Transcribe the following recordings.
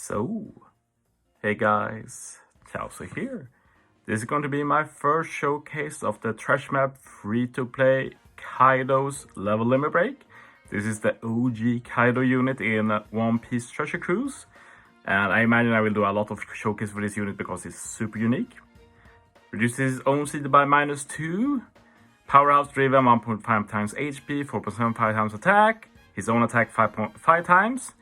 So, hey guys, Chauzu here. This is going to be my first showcase of the Trash Map free-to-play Kaido's level limit break. This is the OG Kaido unit in One Piece Treasure Cruise. And I imagine I will do a lot of showcase for this unit because it's super unique. Reduces his own CD by -2. Powerhouse driven 1.5 times HP, 4.75 times attack. His own attack 5.5 times.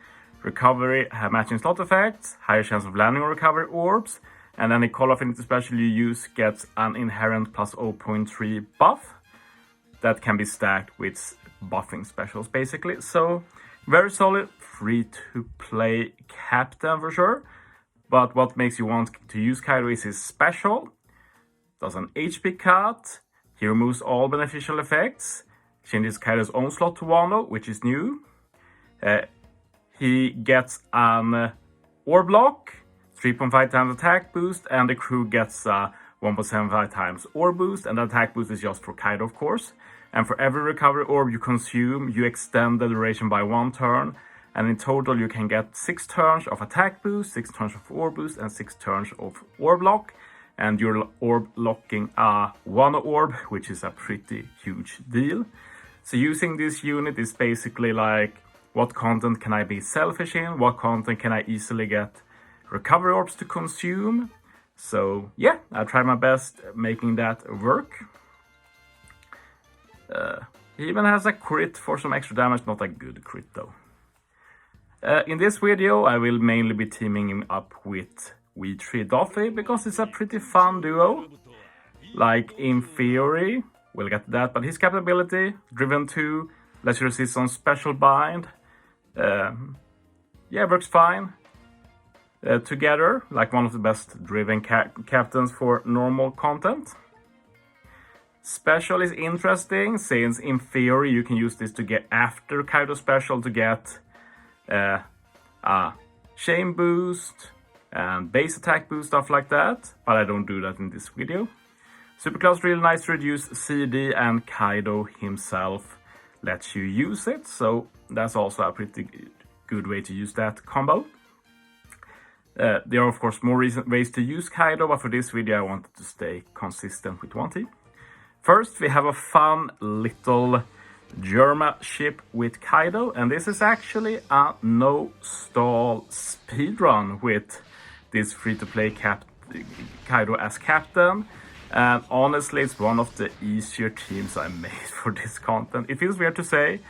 Recovery matching slot effects. Higher chance of landing or recovery orbs. And any call affinity special you use gets an inherent plus 0.3 buff. That can be stacked with buffing specials basically. So very solid, free to play captain for sure. But what makes you want to use Kaido is his special. Does an HP cut. He removes all beneficial effects. Changes Kaido's own slot to Wano, which is new. He gets an orb block, 3.5 times attack boost, and the crew gets 1.75 times orb boost, and the attack boost is just for Kaido, of course. And for every recovery orb you consume, you extend the duration by 1 turn, and in total you can get 6 turns of attack boost, 6 turns of orb boost, and 6 turns of orb lock. And you're orb locking a Wano orb, which is a pretty huge deal. So using this unit is basically like, what content can I be selfish in? What content can I easily get recovery orbs to consume? So yeah, I try my best making that work. He even has a crit for some extra damage, not a good crit though. In this video, I will mainly be teaming him up with We3 Luffy because it's a pretty fun duo. Like in theory, we'll get to that, but his capability, Driven 2, lets you resist on Special Bind. Yeah, works fine together, like one of the best driven captains for normal content. Special is interesting, since in theory you can use this to get after Kaido special to get a chain boost and base attack boost, stuff like that, but I don't do that in this video. Superclass really nice to reduce CD, and Kaido himself lets you use it, so that's also a pretty good way to use that combo. There are of course more ways to use Kaido, but for this video I wanted to stay consistent with one team. First we have a fun little Germa ship with Kaido, and this is actually a no-stall speedrun with this free-to-play Kaido as captain. And honestly, it's one of the easier teams I made for this content. It feels weird to say,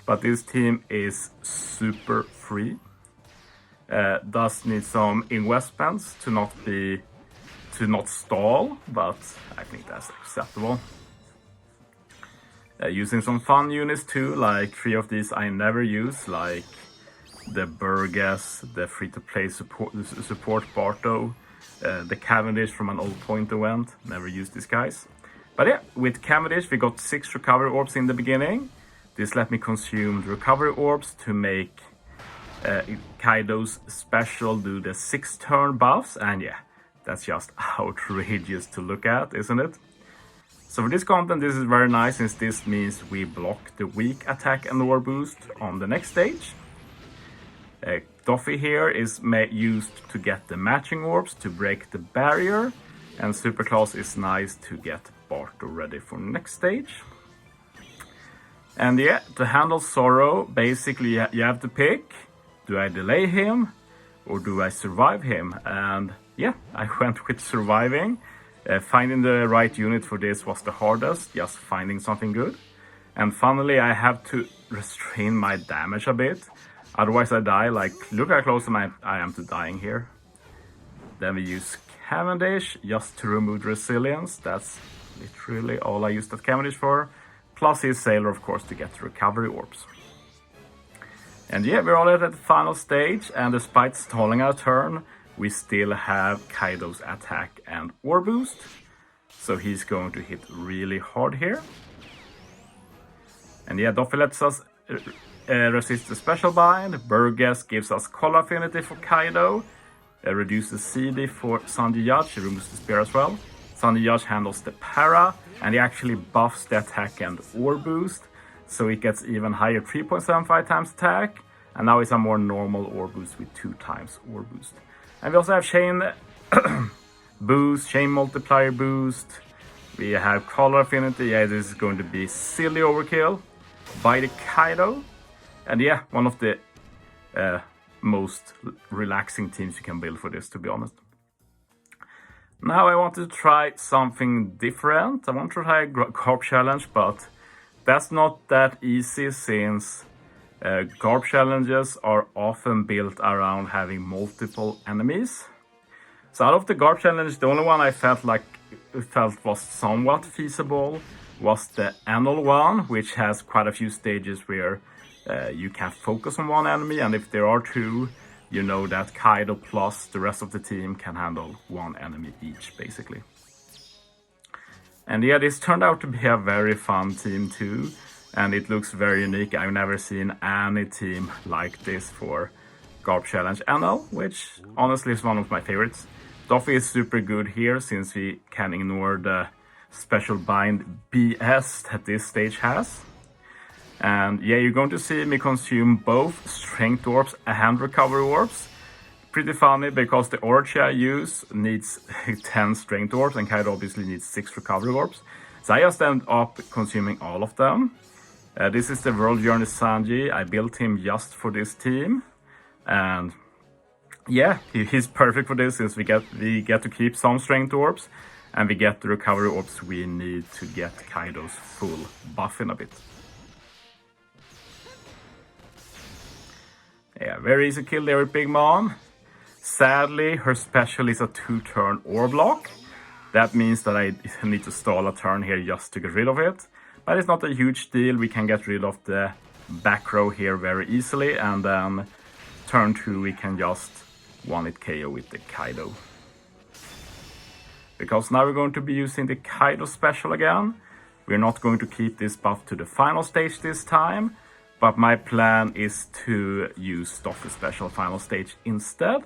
but this team is super free. Does need some investments to not stall, but I think that's acceptable. Using some fun units too, like 3 of these I never use, like the Burgess, the free-to-play support Barto, the Cavendish from an old point event. Never used these guys. But yeah, with Cavendish we got 6 recovery orbs in the beginning. This let me consume the recovery orbs to make Kaido's special do the 6 turn buffs. And yeah, that's just outrageous to look at, isn't it? So for this content, this is very nice, since this means we block the weak attack and orb boost on the next stage. Luffy here is used to get the matching orbs to break the barrier, and Superclass is nice to get Barto ready for next stage. And yeah, to handle Sorrow, basically you have to pick, do I delay him or do I survive him? And yeah, I went with surviving. Finding the right unit for this was the hardest, just finding something good. And finally I have to restrain my damage a bit. Otherwise I die, like look how close I am to dying here. Then we use Cavendish just to remove resilience. That's literally all I used that Cavendish for. Plus his Sailor, of course, to get the recovery orbs. And yeah, we're already at the final stage, and despite stalling our turn, we still have Kaido's attack and orb boost. So he's going to hit really hard here. And yeah, Luffy lets us resist the special bind. Burgess gives us call affinity for Kaido. Reduces CD for Sanji Yacht. He removes the spear as well. Sanji Yacht handles the para, and he actually buffs the attack and orb boost. So it gets even higher 3.75 times attack And now it's a more normal orb boost with 2 times orb boost. And we also have chain boost, chain multiplier boost. We have color affinity. Yeah, this is going to be silly overkill by the Kaido. And yeah, one of the most relaxing teams you can build for this, to be honest. Now I want to try something different. I want to try a Garp challenge, but that's not that easy since Garp challenges are often built around having multiple enemies. So out of the Garp challenge, the only one I felt was somewhat feasible was the Enel one, which has quite a few stages where you can focus on one enemy, and if there are 2, you know that Kaido plus the rest of the team can handle 1 enemy each, basically. And yeah, this turned out to be a very fun team too, and it looks very unique. I've never seen any team like this for Garp Challenge Enel, which honestly is one of my favorites. Luffy is super good here since we can ignore the special bind BS that this stage has. And yeah, you're going to see me consume both strength orbs and recovery orbs. Pretty funny because the Orochi I use needs 10 strength orbs and Kaido obviously needs 6 recovery orbs. So I just end up consuming all of them. This is the World Journey Sanji. I built him just for this team. And yeah, he's perfect for this since we get to keep some strength orbs. And we get the recovery orbs we need to get Kaido's full buff in a bit. Yeah, very easy kill there with Big Mom. Sadly, her special is a 2-turn orb lock. That means that I need to stall a turn here just to get rid of it. But it's not a huge deal. We can get rid of the back row here very easily. And then turn 2 we can just 1-hit KO with the Kaido. Because now we're going to be using the Kaido special again. We're not going to keep this buff to the final stage this time. But my plan is to use Luffy special final stage instead.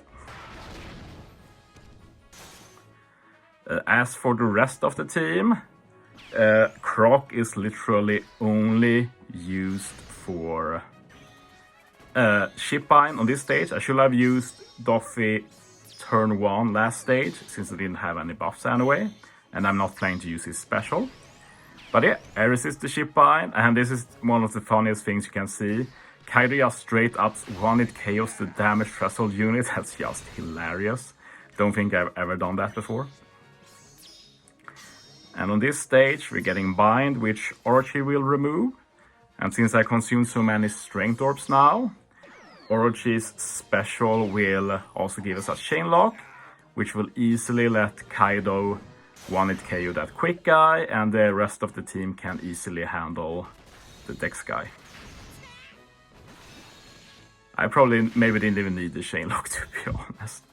As for the rest of the team, Croc is literally only used for shipbind on this stage. I should have used Luffy turn 1 last stage since I didn't have any buffs anyway. And I'm not planning to use his special. But yeah, I resist the shipbind, and this is one of the funniest things you can see. Kaido just straight up 1-hit KOs the damage threshold unit. That's just hilarious. Don't think I've ever done that before. And on this stage, we're getting bind, which Orochi will remove. And since I consumed so many strength orbs now, Orochi's special will also give us a chain lock, which will easily let Kaido 1-hit KO that quick guy, and the rest of the team can easily handle the Dex guy. I probably maybe didn't even need the chain lock, to be honest.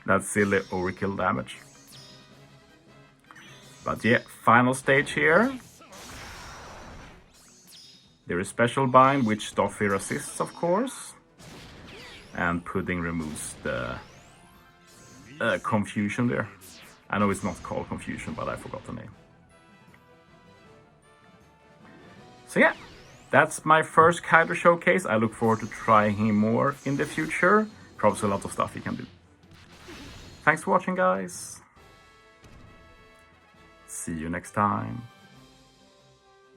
That's silly overkill damage. But yeah, final stage here. There is special bind, which Luffy resists, of course. And Pudding removes the confusion there. I know it's not called confusion, but I forgot the name. So yeah, that's my first Kaido showcase. I look forward to trying him more in the future. Probably a lot of stuff he can do. Thanks for watching, guys. See you next time.